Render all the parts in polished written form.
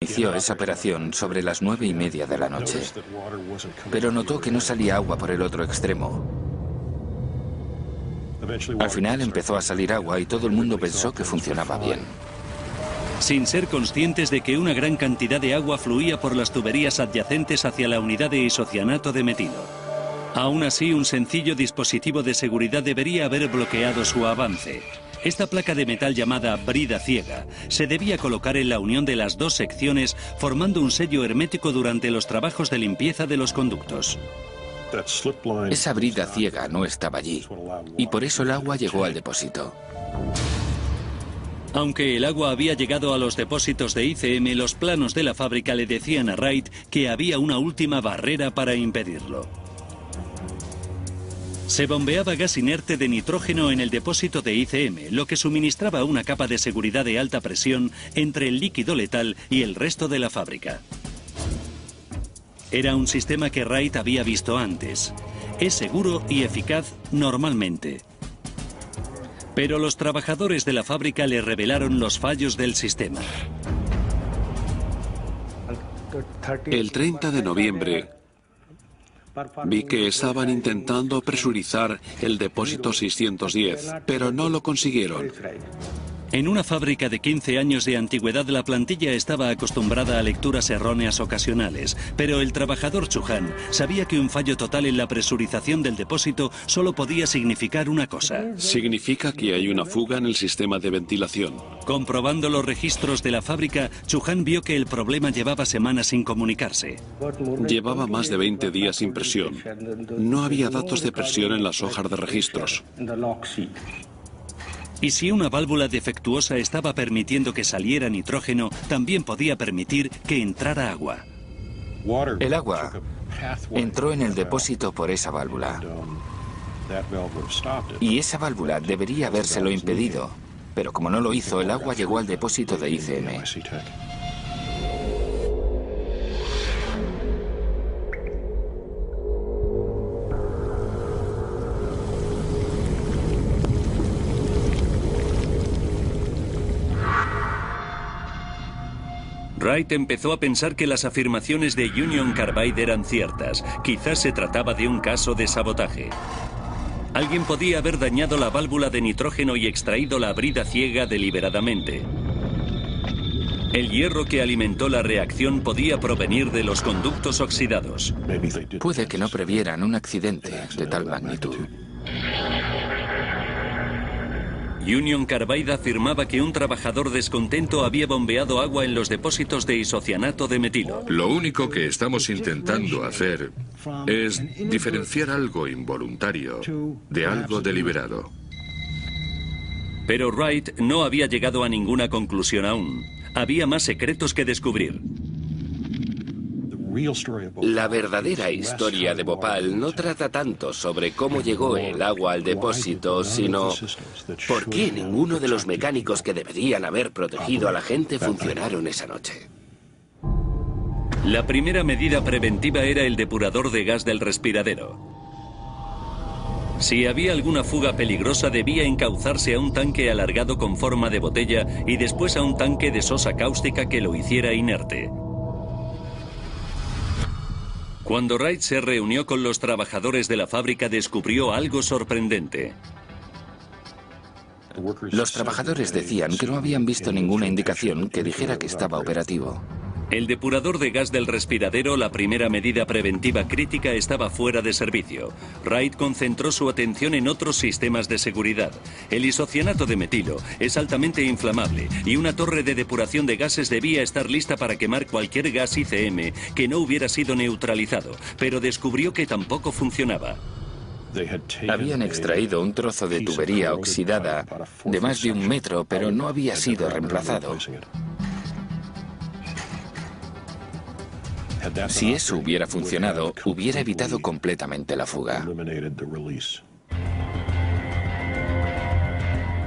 Inició esa operación sobre las 9:30 de la noche, pero notó que no salía agua por el otro extremo. Al final empezó a salir agua y todo el mundo pensó que funcionaba bien. Sin ser conscientes de que una gran cantidad de agua fluía por las tuberías adyacentes hacia la unidad de isocianato de metilo. Aún así, un sencillo dispositivo de seguridad debería haber bloqueado su avance. Esta placa de metal llamada brida ciega se debía colocar en la unión de las dos secciones formando un sello hermético durante los trabajos de limpieza de los conductos. Esa brida ciega no estaba allí y por eso el agua llegó al depósito. Aunque el agua había llegado a los depósitos de ICM, los planos de la fábrica le decían a Wright que había una última barrera para impedirlo. Se bombeaba gas inerte de nitrógeno en el depósito de ICM, lo que suministraba una capa de seguridad de alta presión entre el líquido letal y el resto de la fábrica. Era un sistema que Wright había visto antes. Es seguro y eficaz normalmente. Pero los trabajadores de la fábrica le revelaron los fallos del sistema. El 30 de noviembre vi que estaban intentando presurizar el depósito 610, pero no lo consiguieron. En una fábrica de 15 años de antigüedad, la plantilla estaba acostumbrada a lecturas erróneas ocasionales, pero el trabajador Chauhan sabía que un fallo total en la presurización del depósito solo podía significar una cosa. Significa que hay una fuga en el sistema de ventilación. Comprobando los registros de la fábrica, Chauhan vio que el problema llevaba semanas sin comunicarse. Llevaba más de 20 días sin presión. No había datos de presión en las hojas de registros. Y si una válvula defectuosa estaba permitiendo que saliera nitrógeno, también podía permitir que entrara agua. El agua entró en el depósito por esa válvula. Y esa válvula debería habérselo impedido, pero como no lo hizo, el agua llegó al depósito de ICM. Wright empezó a pensar que las afirmaciones de Union Carbide eran ciertas. Quizás se trataba de un caso de sabotaje. Alguien podía haber dañado la válvula de nitrógeno y extraído la brida ciega deliberadamente. El hierro que alimentó la reacción podía provenir de los conductos oxidados. Puede que no previeran un accidente de tal magnitud. Union Carbide afirmaba que un trabajador descontento había bombeado agua en los depósitos de isocianato de metilo. Lo único que estamos intentando hacer es diferenciar algo involuntario de algo deliberado. Pero Wright no había llegado a ninguna conclusión aún. Había más secretos que descubrir. La verdadera historia de Bhopal no trata tanto sobre cómo llegó el agua al depósito, sino por qué ninguno de los mecánicos que deberían haber protegido a la gente funcionaron esa noche. La primera medida preventiva era el depurador de gas del respiradero. Si había alguna fuga peligrosa, debía encauzarse a un tanque alargado con forma de botella y después a un tanque de sosa cáustica que lo hiciera inerte. Cuando Wright se reunió con los trabajadores de la fábrica, descubrió algo sorprendente. Los trabajadores decían que no habían visto ninguna indicación que dijera que estaba operativo. El depurador de gas del respiradero, la primera medida preventiva crítica, estaba fuera de servicio. Wright concentró su atención en otros sistemas de seguridad. El isocianato de metilo es altamente inflamable y una torre de depuración de gases debía estar lista para quemar cualquier gas ICM que no hubiera sido neutralizado, pero descubrió que tampoco funcionaba. Habían extraído un trozo de tubería oxidada de más de 1 metro, pero no había sido reemplazado. Si eso hubiera funcionado, hubiera evitado completamente la fuga.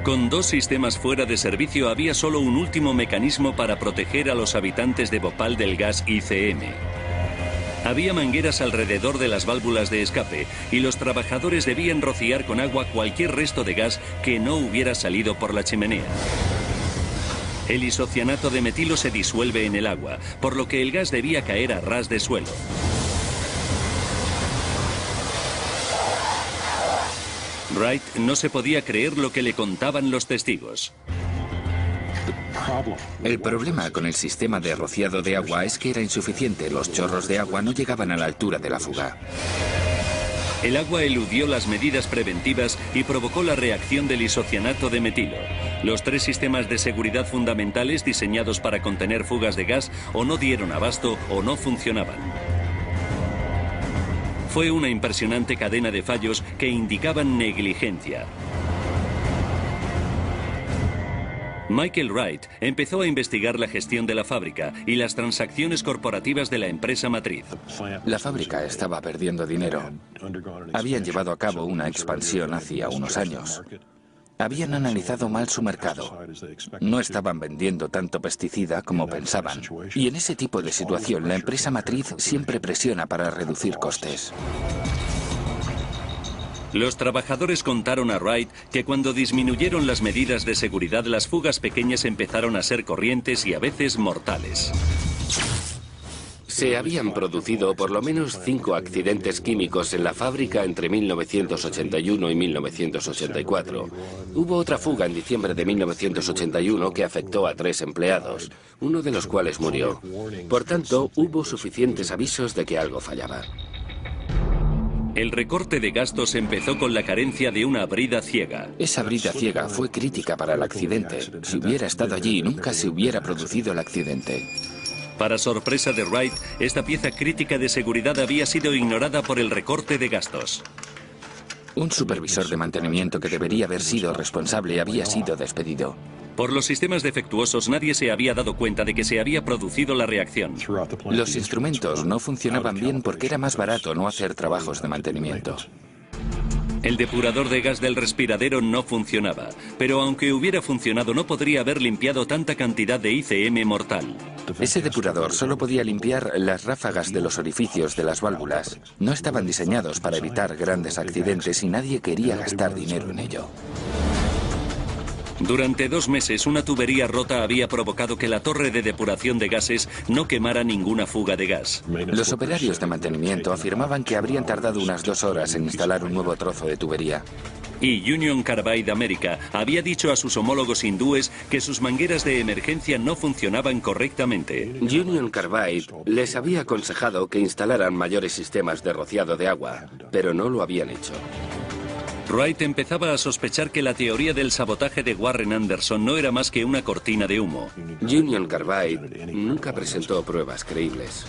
Con 2 sistemas fuera de servicio había solo un último mecanismo para proteger a los habitantes de Bhopal del gas ICM. Había mangueras alrededor de las válvulas de escape y los trabajadores debían rociar con agua cualquier resto de gas que no hubiera salido por la chimenea. El isocianato de metilo se disuelve en el agua, por lo que el gas debía caer a ras de suelo. Wright no se podía creer lo que le contaban los testigos. El problema con el sistema de rociado de agua es que era insuficiente. Los chorros de agua no llegaban a la altura de la fuga. El agua eludió las medidas preventivas y provocó la reacción del isocianato de metilo. Los 3 sistemas de seguridad fundamentales diseñados para contener fugas de gas o no dieron abasto o no funcionaban. Fue una impresionante cadena de fallos que indicaban negligencia. Michael Wright empezó a investigar la gestión de la fábrica y las transacciones corporativas de la empresa matriz. La fábrica estaba perdiendo dinero. Habían llevado a cabo una expansión hacía unos años. Habían analizado mal su mercado. No estaban vendiendo tanto pesticida como pensaban. Y en ese tipo de situación, la empresa matriz siempre presiona para reducir costes. Los trabajadores contaron a Wright que cuando disminuyeron las medidas de seguridad, las fugas pequeñas empezaron a ser corrientes y a veces mortales. Se habían producido por lo menos 5 accidentes químicos en la fábrica entre 1981 y 1984. Hubo otra fuga en diciembre de 1981 que afectó a 3 empleados, uno de los cuales murió. Por tanto, hubo suficientes avisos de que algo fallaba. El recorte de gastos empezó con la carencia de una brida ciega. Esa brida ciega fue crítica para el accidente. Si hubiera estado allí, nunca se hubiera producido el accidente. Para sorpresa de Wright, esta pieza crítica de seguridad había sido ignorada por el recorte de gastos. Un supervisor de mantenimiento que debería haber sido responsable había sido despedido. Por los sistemas defectuosos nadie se había dado cuenta de que se había producido la reacción. Los instrumentos no funcionaban bien porque era más barato no hacer trabajos de mantenimiento. El depurador de gas del respiradero no funcionaba, pero aunque hubiera funcionado no podría haber limpiado tanta cantidad de ICM mortal. Ese depurador solo podía limpiar las ráfagas de los orificios de las válvulas. No estaban diseñados para evitar grandes accidentes y nadie quería gastar dinero en ello. Durante 2 meses, una tubería rota había provocado que la torre de depuración de gases no quemara ninguna fuga de gas. Los operarios de mantenimiento afirmaban que habrían tardado unas 2 horas en instalar un nuevo trozo de tubería. Y Union Carbide America había dicho a sus homólogos hindúes que sus mangueras de emergencia no funcionaban correctamente. Union Carbide les había aconsejado que instalaran mayores sistemas de rociado de agua, pero no lo habían hecho. Wright empezaba a sospechar que la teoría del sabotaje de Warren Anderson no era más que una cortina de humo. Union Carbide nunca presentó pruebas creíbles.